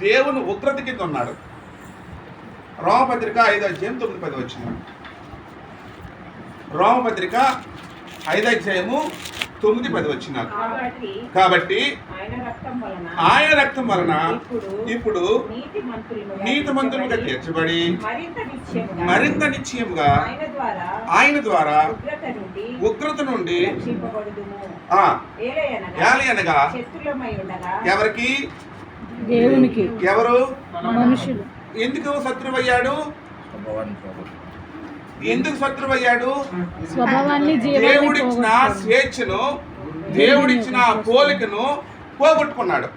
దేవుని ఉగ్రత కింద ఉన్నాడు. రోమపత్రిక 5:9-10 వచ్చిన. రోమపత్రిక 5:9-10 వచ్చిన. కాబట్టి ఆయన రక్తం వలన ఇప్పుడు నీతిమంతులుగా తీర్చబడి మరింత నిశ్చయముగా ఆయన ద్వారా ఉగ్రత నుండి ఏలయనగా ఎవరికి? దేవునికి. ఎవరు? మనుషులు. ఎందుకు శత్రువయ్యాడు? ఎందుకు శత్రువయ్యాడు? దేవుడిచ్చిన స్వేచ్ఛను, దేవుడిచ్చిన పోలికను పోగొట్టుకున్నాడు.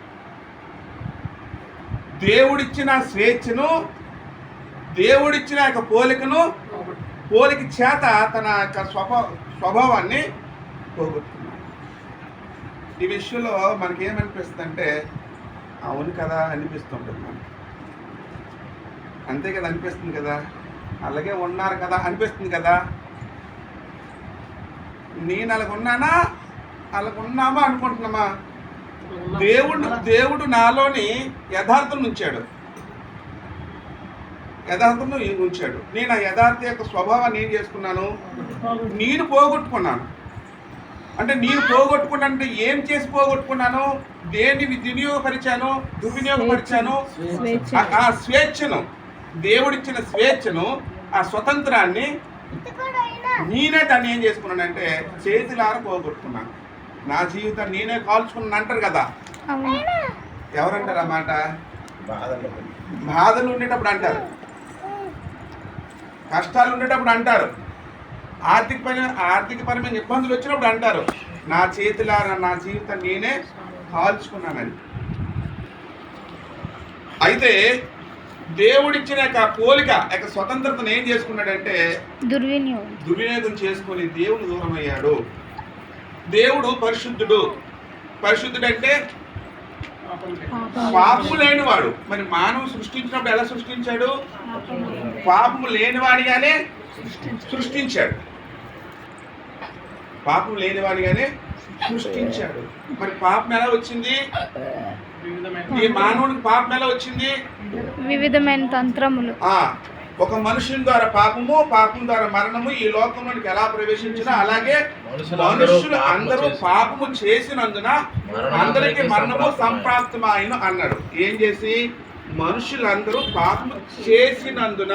దేవుడిచ్చిన స్వేచ్ఛను, దేవుడిచ్చిన యొక్క పోలిక చేత తన యొక్క స్వభావాన్ని పోగొట్టుకున్నాడు. ఈ విషయంలో మనకేమనిపిస్తుంది అంటే అవును కదా అనిపిస్తుంటుంది. అంతే కదా అనిపిస్తుంది కదా, అలాగే ఉన్నారు కదా అనిపిస్తుంది కదా. నేను అలాగున్నానా, అలాగున్నామా అనుకుంటున్నామా? దేవుడు నాలోని యథార్థం ఉంచాడు. నేను ఆ యథార్థ యొక్క స్వభావాన్ని ఏం చేసుకున్నాను? నేను పోగొట్టుకున్నాను. అంటే నేను పోగొట్టుకున్నానంటే ఏం చేసి పోగొట్టుకున్నాను? దేన్ని దుర్వినియోగపరిచాను? ఆ స్వేచ్ఛను, దేవుడిచ్చిన స్వేచ్ఛను, ఆ స్వతంత్రాన్ని నేనే దాన్ని ఏం చేసుకున్నానంటే చేతులార పోగొట్టుకున్నాను. నా జీవితాన్ని నేనే కాల్చుకున్నాను అంటారు కదా. ఎవరంటారు ఆ మాట? బాధలు ఉండేటప్పుడు అంటారు, కష్టాలు ఉండేటప్పుడు అంటారు, ఆర్థికపరమైన ఇబ్బందులు వచ్చినప్పుడు అంటారు నా చేతులారా నా జీవితాన్ని నేనే కాల్చుకున్నానని. అయితే దేవుడిచ్చిన యొక్క పోలిక యొక్క స్వతంత్రతను ఏం చేసుకున్నాడంటే దుర్వినియోగం చేసుకొని దేవుని దూరం అయ్యాడు. దేవుడు పరిశుద్ధుడు. పరిశుద్ధుడంటే పాపము లేనివాడు. మరి మానవు సృష్టించినప్పుడు ఎలా సృష్టించాడు? పాపము లేనివాడిగానే సృష్టించాడు. పాపం లేనివాడిగానే సృష్టించాడు. మరి పాపం ఎలా వచ్చింది? ఈ మానవునికి పాపం ఎలా వచ్చింది? వివిధమైన తంత్రములు. ఒక మనుషుని ద్వారా పాపం ద్వారా మరణము ఈ లోకంలోనికి ఎలా ప్రవేశించినా అలాగే మనుషులు అందరూ పాపము చేసినందున అందరికీ మరణము సంప్రాప్తమాయను అన్నాడు. ఏం చేసి? మనుషులందరూ పాపము చేసినందున,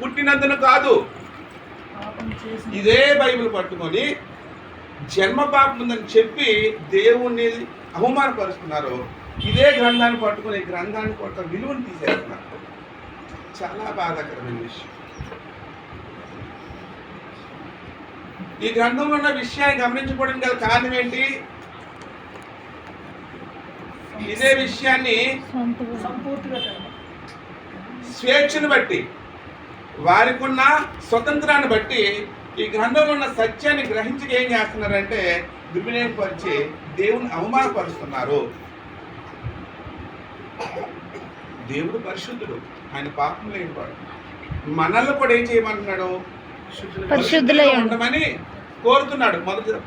పుట్టినందున కాదు. ఇదే బైబిల్ పట్టుకొని జన్మ పాపం ఉందని చెప్పి దేవుణ్ణి అవమానపరుస్తున్నారు. ఇదే గ్రంథాన్ని పట్టుకొని గ్రంథాన్ని కొత్త విలువను తీసేస్తున్నారు. చాలా బాధాకరమైన విషయం. ఈ గ్రంథంలో ఉన్న విషయాన్ని గమనించుకోవడానికి గల కారణం ఏంటి? ఇదే విషయాన్ని స్వేచ్ఛను బట్టి, వారికి ఉన్న స్వతంత్రాన్ని బట్టి ఈ గ్రంథంలో ఉన్న సత్యాన్ని గ్రహించి ఏం చేస్తున్నారంటే దుర్వినియోగపరిచి దేవుని అవమానపరుస్తున్నారు. దేవుడు పరిశుద్ధుడు, ఆయన పాపం లేనివాడు. మనల్ని కూడా ఏం చేయమంటున్నాడు? పరిశుద్ధులై ఉండమని కోరుతున్నాడు.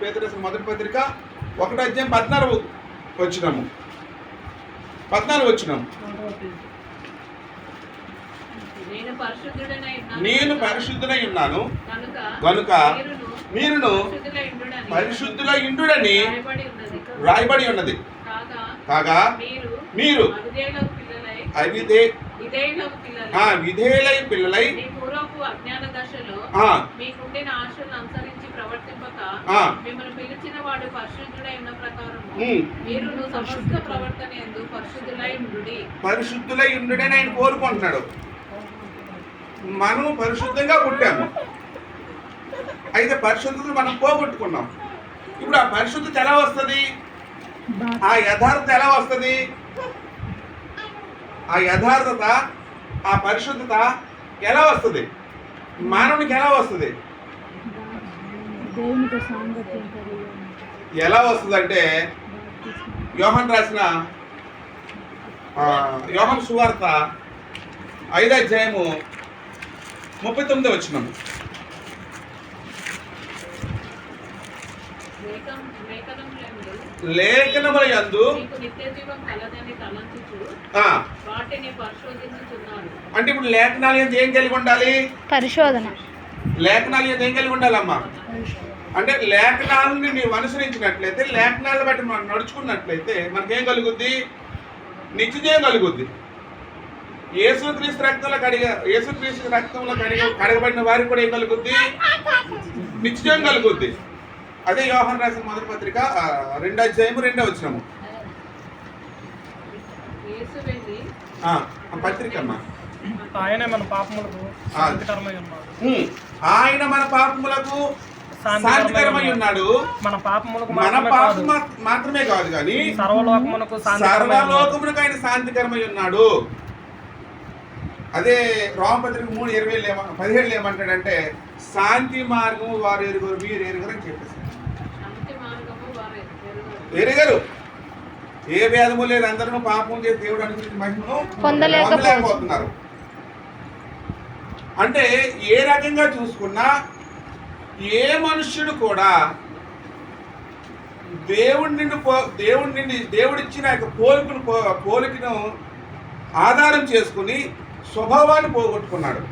పేతురు మొదటి పత్రిక 1:14 వచ్చినాము. నేను పరిశుద్ధులై ఉన్నాను కనుక మీరును పరిశుద్ధులై ఉండుడని రాయబడి ఉన్నది. కాగా మీరు విధేయులై పిల్లలై అజ్ఞాన దశలో మీకుండిన ఆశలను అనుసరించి ప్రవర్తింపక మిమ్మల్ని పిలిచిన వాడు పరిశుద్ధుడై ఉన్న ప్రకారం మీరును సమస్త ప్రవర్తన యందు పరిశుద్ధులై ఉండుడని ఆయన కోరుకుంటున్నాడు. మనం పరిశుద్ధంగా పుట్టాము, అయితే పరిశుద్ధత మనం పోగొట్టుకున్నాం. ఇప్పుడు ఆ పరిశుద్ధత ఎలా వస్తుంది? ఆ యథార్థత ఎలా వస్తుంది? ఆ యథార్థత, ఆ పరిశుద్ధత ఎలా వస్తుంది? మానవునికి ఎలా వస్తుంది? ఎలా వస్తుంది అంటే యోహాను రాసిన యోహాను సువార్త 5:39 లేఖనముల యందు వాటిని పరిశోధించుచున్నారు. అంటే ఇప్పుడు లేఖనాలు ఏంటి ఏం కలిగి ఉండాలి? పరిశోధన. లేఖనాలు ఏంటి ఏం కలిగి ఉండాలమ్మా? అంటే లేఖనాలని నీవు అనుసరించినట్లయితే, లేఖనాలను బట్టి మనం నడుచుకున్నట్లయితే మనకేం కలుగుద్ది? నిత్యజయం కలుగుద్ది. యేసుక్రీస్తు రక్తంలో కడగబడిన వారికి కూడా ఏం కలుగుద్ది? నిత్యజయం కలుగుద్ది. అదే యోహాను రాసిన మొదటి పత్రిక 2వ అధ్యాయం 2వ వచనం. యేసు వెళ్ళి పత్రిక అమ్మా. ఆయన మన పాపములకు శాంతికరమై ఉన్నాడు. ఆయన మన పాపములకు శాంతికరమై ఉన్నాడు. మన పాపములకు మాత్రమే కాదు కానీ సర్వలోకమునకు ఆయన శాంతికరమై ఉన్నాడు. అదే రోమపత్రిక 3:17 ఏమంటాడంటే, శాంతి మార్గము వారు ఎరుగురు, మీరు ఎరుగురు అని చెప్పేసి. ఎరుగరు, ఏ భేదము లేదు, అందరూ పాపం చేసి దేవుడు అనుగ్రహించిన మహిమను పొందలేకపోతున్నారు. అంటే ఏ రకంగా చూసుకున్నా ఏ మనుష్యుడు కూడా దేవుడిచ్చిన యొక్క పోలికను ఆధారం చేసుకుని స్వభావాన్ని పోగొట్టుకున్నాడు.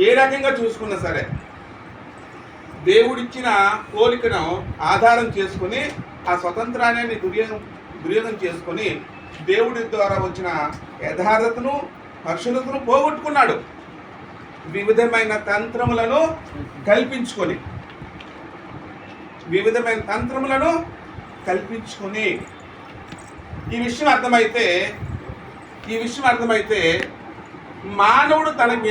ఏ రకంగా చూసుకున్నా సరే దేవుడిచ్చిన పోలికను ఆధారం చేసుకుని ఆ స్వతంత్రాన్ని దుర్యోగం చేసుకుని దేవుడి ద్వారా వచ్చిన యథార్థతను పరిశుద్ధతను పోగొట్టుకున్నాడు. వివిధమైన తంత్రములను కల్పించుకొని ఈ విషయం అర్థమైతే మానవుడు తన